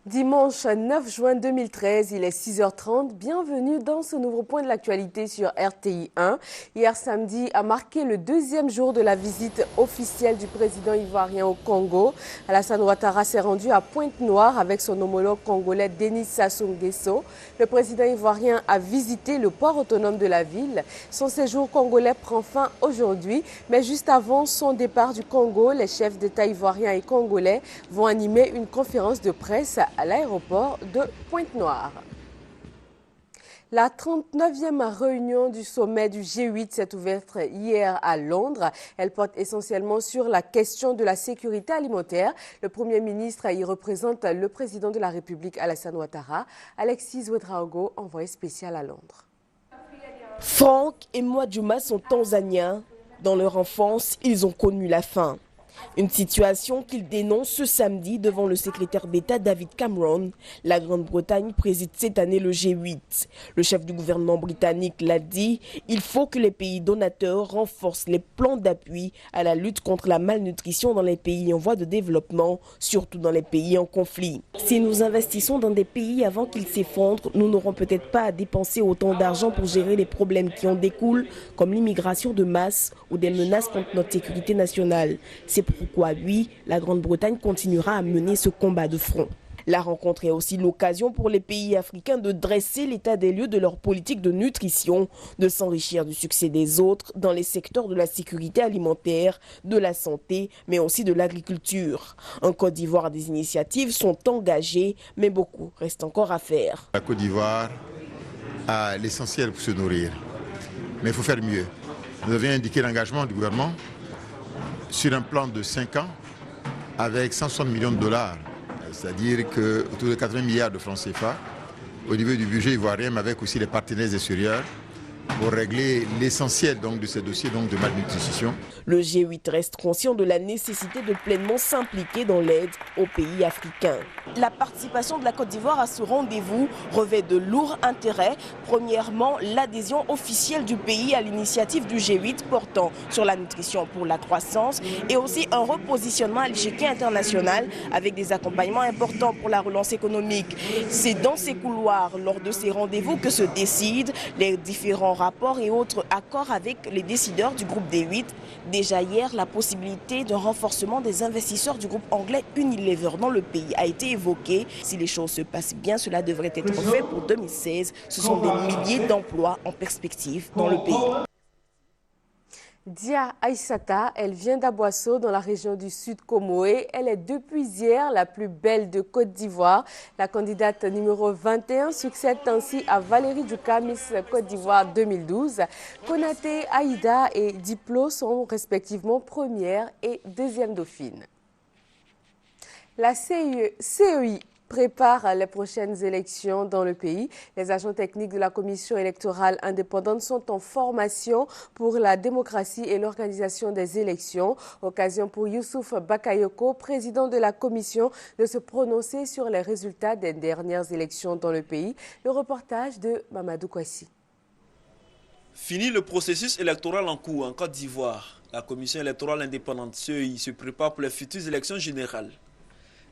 Dimanche 9 juin 2013, il est 6h30. Bienvenue dans ce nouveau point de l'actualité sur RTI 1. Hier samedi a marqué le deuxième jour de la visite officielle du président ivoirien au Congo. Alassane Ouattara s'est rendu à Pointe-Noire avec son homologue congolais Denis Sassou Nguesso. Le président ivoirien a visité le port autonome de la ville. Son séjour congolais prend fin aujourd'hui, mais juste avant son départ du Congo, les chefs d'État ivoiriens et congolais vont animer une conférence de presse à l'aéroport de Pointe-Noire. La 39e réunion du sommet du G8 s'est ouverte hier à Londres. Elle porte essentiellement sur la question de la sécurité alimentaire. Le Premier ministre y représente le président de la République, Alassane Ouattara. Alexis Ouedraogo, envoyé spécial à Londres. Franck et Mwadjouma sont tanzaniens. Dans leur enfance, ils ont connu la faim. Une situation qu'ils dénoncent ce samedi devant le secrétaire d'État David Cameron. La Grande-Bretagne préside cette année le G8. Le chef du gouvernement britannique l'a dit, il faut que les pays donateurs renforcent les plans d'appui à la lutte contre la malnutrition dans les pays en voie de développement, surtout dans les pays en conflit. Si nous investissons dans des pays avant qu'ils s'effondrent, nous n'aurons peut-être pas à dépenser autant d'argent pour gérer les problèmes qui en découlent, comme l'immigration de masse ou des menaces contre notre sécurité nationale. C'est pourquoi, oui, la Grande-Bretagne continuera à mener ce combat de front. La rencontre est aussi l'occasion pour les pays africains de dresser l'état des lieux de leur politique de nutrition, de s'enrichir du succès des autres dans les secteurs de la sécurité alimentaire, de la santé, mais aussi de l'agriculture. En Côte d'Ivoire, des initiatives sont engagées, mais beaucoup reste encore à faire. La Côte d'Ivoire a l'essentiel pour se nourrir, mais il faut faire mieux. Nous avions indiqué l'engagement du gouvernement sur un plan de 5 ans avec 160 millions de dollars, c'est-à-dire que autour de 80 milliards de francs CFA au niveau du budget ivoirien, mais avec aussi les partenaires extérieurs pour régler l'essentiel de ces dossiers de malnutrition. Le G8 reste conscient de la nécessité de pleinement s'impliquer dans l'aide aux pays africains. La participation de la Côte d'Ivoire à ce rendez-vous revêt de lourds intérêts. Premièrement, l'adhésion officielle du pays à l'initiative du G8 portant sur la nutrition pour la croissance et aussi un repositionnement à l'échiquier international avec des accompagnements importants pour la relance économique. C'est dans ces couloirs, lors de ces rendez-vous, que se décident les différents rapports et autres accords avec les décideurs du groupe D8. Déjà hier, la possibilité d'un renforcement des investisseurs du groupe anglais Unilever dans le pays a été évoquée. Si les choses se passent bien, cela devrait être fait pour 2016. Ce sont des milliers d'emplois en perspective dans le pays. Dia Aïssata, elle vient d'Aboisseau dans la région du Sud Comoé. Elle est depuis hier la plus belle de Côte d'Ivoire. La candidate numéro 21 succède ainsi à Valérie Duka, Miss Côte d'Ivoire 2012. Konaté, Aïda et Diplo sont respectivement première et deuxième dauphine. La CEI prépare les prochaines élections dans le pays. Les agents techniques de la commission électorale indépendante sont en formation pour la démocratie et l'organisation des élections. Occasion pour Youssouf Bakayoko, président de la commission, de se prononcer sur les résultats des dernières élections dans le pays. Le reportage de Mamadou Kouassi. Fini le processus électoral en cours en Côte d'Ivoire. La commission électorale indépendante CEI se prépare pour les futures élections générales.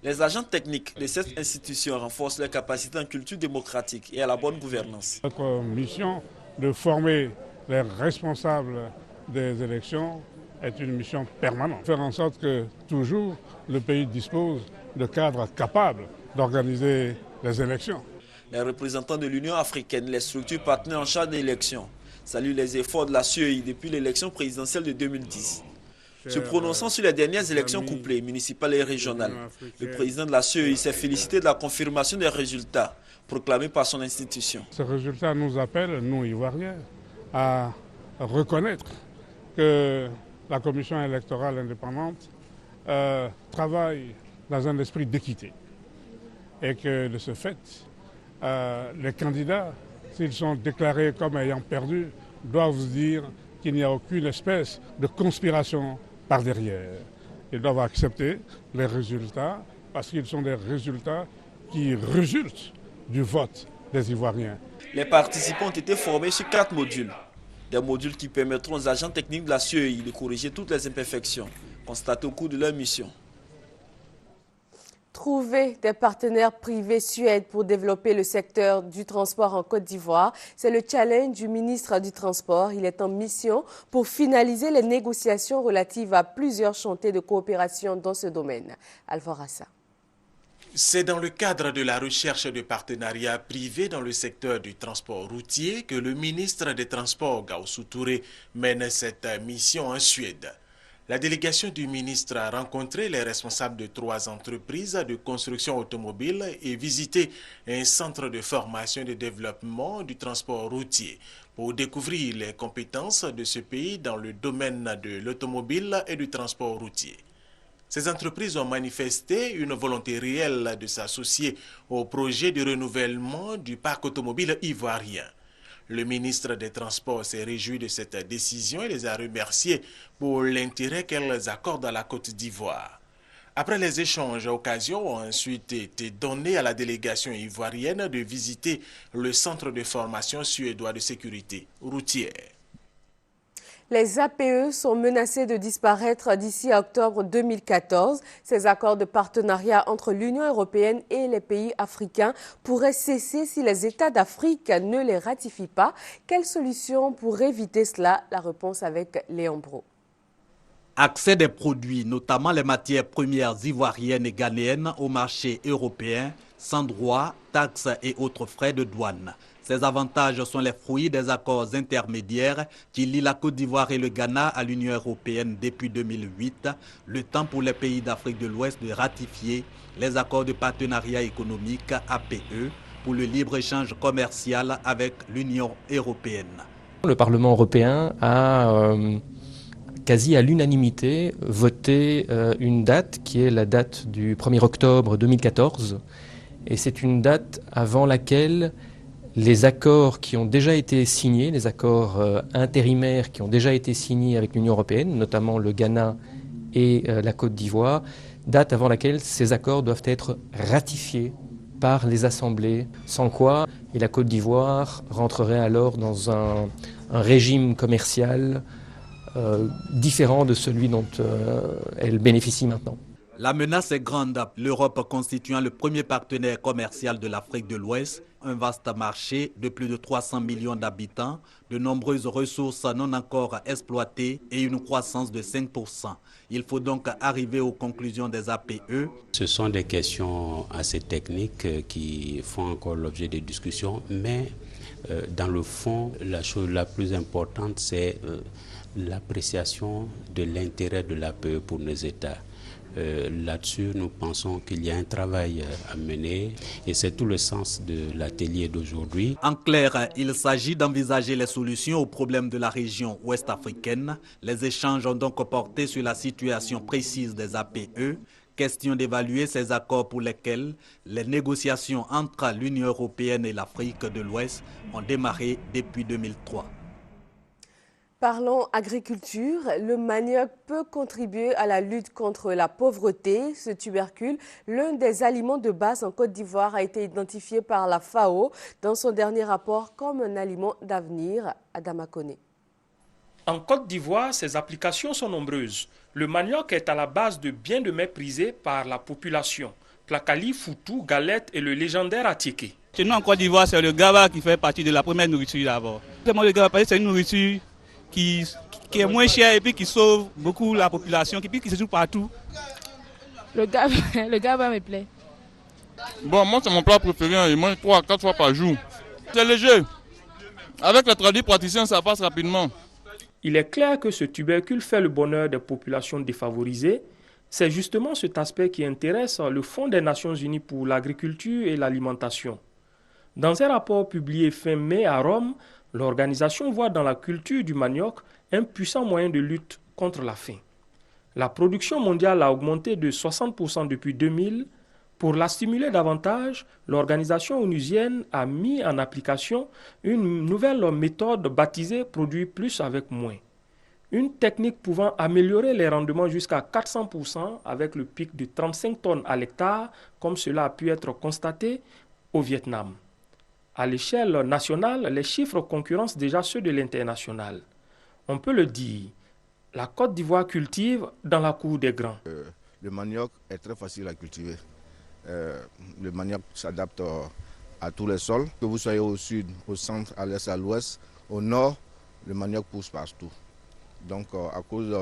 Les agents techniques de cette institution renforcent leurs capacités en culture démocratique et à la bonne gouvernance. Notre mission de former les responsables des élections est une mission permanente. Faire en sorte que toujours le pays dispose de cadres capables d'organiser les élections. Les représentants de l'Union africaine, les structures partenaires en charge des élections, saluent les efforts de la CEI depuis l'élection présidentielle de 2010. Se prononçant sur les dernières élections couplées, municipales et régionales, le président de la CEI s'est félicité de la confirmation des résultats proclamés par son institution. Ces résultats nous appellent, nous Ivoiriens, à reconnaître que la commission électorale indépendante travaille dans un esprit d'équité et que de ce fait, les candidats, s'ils sont déclarés comme ayant perdu, doivent se dire qu'il n'y a aucune espèce de conspiration par derrière. Ils doivent accepter les résultats parce qu'ils sont des résultats qui résultent du vote des Ivoiriens. Les participants ont été formés sur 4 modules. Des modules qui permettront aux agents techniques de la CEI de corriger toutes les imperfections constatées au cours de leur mission. Trouver des partenaires privés Suède pour développer le secteur du transport en Côte d'Ivoire, c'est le challenge du ministre du Transport. Il est en mission pour finaliser les négociations relatives à plusieurs chantiers de coopération dans ce domaine. Alforassa. C'est dans le cadre de la recherche de partenariats privés dans le secteur du transport routier que le ministre des Transports, Gausu Touré, mène cette mission en Suède. La délégation du ministre a rencontré les responsables de 3 entreprises de construction automobile et visité un centre de formation et de développement du transport routier pour découvrir les compétences de ce pays dans le domaine de l'automobile et du transport routier. Ces entreprises ont manifesté une volonté réelle de s'associer au projet de renouvellement du parc automobile ivoirien. Le ministre des Transports s'est réjoui de cette décision et les a remerciés pour l'intérêt qu'elles accordent à la Côte d'Ivoire. Après les échanges, occasion ont ensuite été données à la délégation ivoirienne de visiter le centre de formation suédois de sécurité routière. Les APE sont menacés de disparaître d'ici octobre 2014. Ces accords de partenariat entre l'Union européenne et les pays africains pourraient cesser si les États d'Afrique ne les ratifient pas. Quelle solution pour éviter cela? La réponse avec Léon Bro. Accès des produits, notamment les matières premières ivoiriennes et ghanéennes, au marché européen, sans droits, taxes et autres frais de douane. Ces avantages sont les fruits des accords intermédiaires qui lient la Côte d'Ivoire et le Ghana à l'Union européenne depuis 2008, le temps pour les pays d'Afrique de l'Ouest de ratifier les accords de partenariat économique APE pour le libre-échange commercial avec l'Union européenne. Le Parlement européen a quasi à l'unanimité voté une date qui est la date du 1er octobre 2014 et c'est une date avant laquelle les accords qui ont déjà été signés, les accords intérimaires qui ont déjà été signés avec l'Union européenne, notamment le Ghana et la Côte d'Ivoire, date avant laquelle ces accords doivent être ratifiés par les assemblées, sans quoi et la Côte d'Ivoire rentrerait alors dans un régime commercial différent de celui dont elle bénéficie maintenant. La menace est grande, l'Europe constituant le premier partenaire commercial de l'Afrique de l'Ouest, un vaste marché de plus de 300 millions d'habitants, de nombreuses ressources non encore exploitées et une croissance de 5%. Il faut donc arriver aux conclusions des APE. Ce sont des questions assez techniques qui font encore l'objet de discussions, mais dans le fond, la chose la plus importante, c'est l'appréciation de l'intérêt de l'APE pour nos États. Là-dessus, nous pensons qu'il y a un travail à mener et c'est tout le sens de l'atelier d'aujourd'hui. En clair, il s'agit d'envisager les solutions aux problèmes de la région ouest-africaine. Les échanges ont donc porté sur la situation précise des APE. Question d'évaluer ces accords pour lesquels les négociations entre l'Union européenne et l'Afrique de l'Ouest ont démarré depuis 2003. Parlons agriculture, le manioc peut contribuer à la lutte contre la pauvreté. Ce tubercule, l'un des aliments de base en Côte d'Ivoire, a été identifié par la FAO dans son dernier rapport comme un aliment d'avenir. Adama Koné. En Côte d'Ivoire, ses applications sont nombreuses. Le manioc est à la base de bien de mets prisés par la population. Plakali, foutou, galette et le légendaire atiké. Chez nous en Côte d'Ivoire, c'est le gaba qui fait partie de la première nourriture d'abord. Le gaba, c'est une nourriture qui est moins cher et puis qui sauve beaucoup la population, et puis qui se trouve partout. Le gaba me plaît. Bon, moi c'est mon plat préféré, je mange 3 à 4 fois par jour. C'est léger. Avec les tradis praticiens, ça passe rapidement. Il est clair que ce tubercule fait le bonheur des populations défavorisées. C'est justement cet aspect qui intéresse le Fonds des Nations Unies pour l'agriculture et l'alimentation. Dans un rapport publié fin mai à Rome, l'organisation voit dans la culture du manioc un puissant moyen de lutte contre la faim. La production mondiale a augmenté de 60% depuis 2000. Pour la stimuler davantage, l'organisation onusienne a mis en application une nouvelle méthode baptisée « Produire plus avec moins ». Une technique pouvant améliorer les rendements jusqu'à 400% avec le pic de 35 tonnes à l'hectare, comme cela a pu être constaté au Vietnam. À l'échelle nationale, les chiffres concurrencent déjà ceux de l'international. On peut le dire, la Côte d'Ivoire cultive dans la cour des grands. Le manioc est très facile à cultiver. Le manioc s'adapte à tous les sols. Que vous soyez au sud, au centre, à l'est, à l'ouest, au nord, le manioc pousse partout. Donc à cause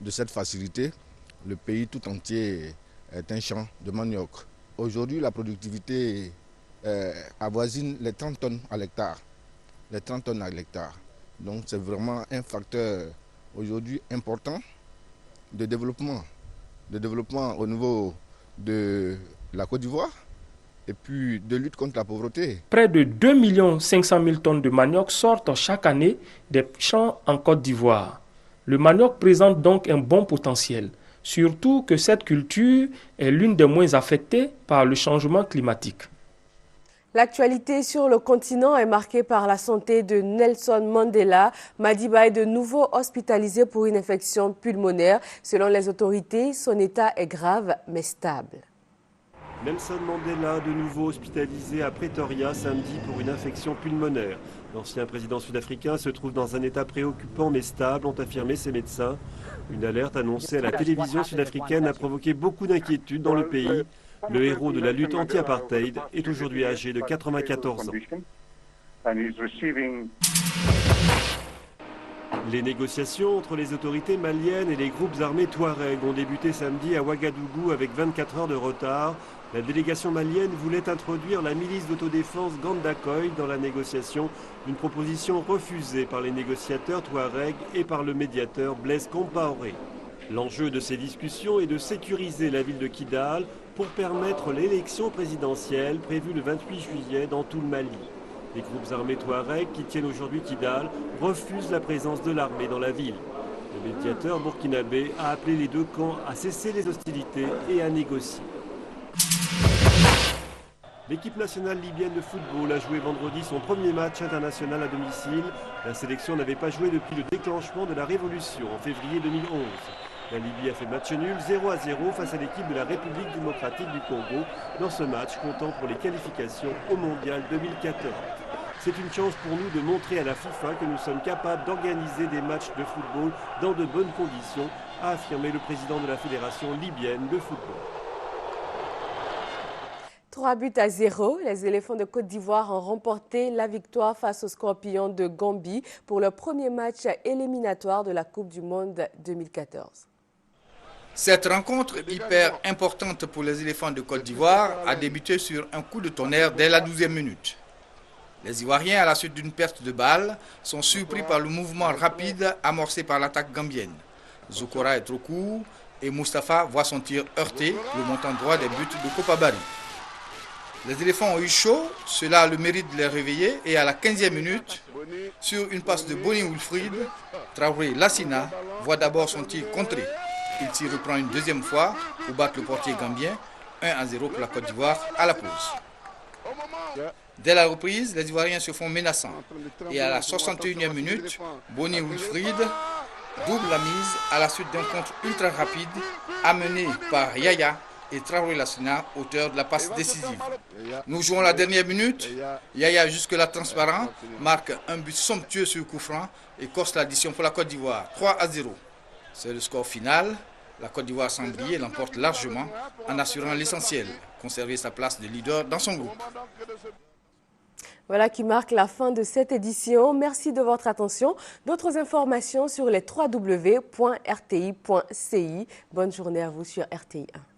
de cette facilité, le pays tout entier est un champ de manioc. Aujourd'hui, la productivité avoisine les 30 tonnes à l'hectare. Les 30 tonnes à l'hectare. Donc c'est vraiment un facteur aujourd'hui important de développement au niveau de la Côte d'Ivoire et puis de lutte contre la pauvreté. Près de 2 500 000 tonnes de manioc sortent chaque année des champs en Côte d'Ivoire. Le manioc présente donc un bon potentiel, surtout que cette culture est l'une des moins affectées par le changement climatique. L'actualité sur le continent est marquée par la santé de Nelson Mandela. Madiba est de nouveau hospitalisé pour une infection pulmonaire. Selon les autorités, son état est grave mais stable. Nelson Mandela, de nouveau hospitalisé à Pretoria samedi pour une infection pulmonaire. L'ancien président sud-africain se trouve dans un état préoccupant mais stable, ont affirmé ses médecins. Une alerte annoncée à la télévision sud-africaine a provoqué beaucoup d'inquiétudes dans le pays. Le héros de la lutte anti-apartheid est aujourd'hui âgé de 94 ans. Les négociations entre les autorités maliennes et les groupes armés Touareg ont débuté samedi à Ouagadougou avec 24 heures de retard. La délégation malienne voulait introduire la milice d'autodéfense Gandakoy dans la négociation, une proposition refusée par les négociateurs Touareg et par le médiateur Blaise Compaoré. L'enjeu de ces discussions est de sécuriser la ville de Kidal pour permettre l'élection présidentielle prévue le 28 juillet dans tout le Mali. Les groupes armés Touareg qui tiennent aujourd'hui Kidal refusent la présence de l'armée dans la ville. Le médiateur burkinabé a appelé les deux camps à cesser les hostilités et à négocier. L'équipe nationale libyenne de football a joué vendredi son premier match international à domicile. La sélection n'avait pas joué depuis le déclenchement de la révolution en février 2011. La Libye a fait match nul 0-0 face à l'équipe de la République démocratique du Congo dans ce match comptant pour les qualifications au Mondial 2014. C'est une chance pour nous de montrer à la FIFA que nous sommes capables d'organiser des matchs de football dans de bonnes conditions, a affirmé le président de la Fédération libyenne de football. 3-0, les éléphants de Côte d'Ivoire ont remporté la victoire face aux Scorpions de Gambie pour leur premier match éliminatoire de la Coupe du Monde 2014. Cette rencontre hyper importante pour les éléphants de Côte d'Ivoire a débuté sur un coup de tonnerre dès la 12e minute. Les Ivoiriens, à la suite d'une perte de balle, sont surpris par le mouvement rapide amorcé par l'attaque gambienne. Zokora est trop court et Mustapha voit son tir heurter le montant droit des buts de Kopabari. Les éléphants ont eu chaud, cela a le mérite de les réveiller et à la 15e minute, sur une passe de Boni Wilfried, Traoré Lassina voit d'abord son tir contré. Il s'y reprend une deuxième fois pour battre le portier gambien, 1-0 pour la Côte d'Ivoire à la pause. Dès la reprise, les Ivoiriens se font menaçants et à la 61e minute, Boni Wilfried double la mise à la suite d'un contre ultra rapide amené par Yaya et Traoré Lassina, auteur de la passe décisive. Nous jouons la dernière minute. Yaya, jusque-là transparent, marque un but somptueux sur coup franc et corse l'addition pour la Côte d'Ivoire, 3-0. C'est le score final. La Côte d'Ivoire sans briller l'emporte largement en assurant l'essentiel, conserver sa place de leader dans son groupe. Voilà qui marque la fin de cette édition. Merci de votre attention. D'autres informations sur les www.rti.ci. Bonne journée à vous sur RTI 1.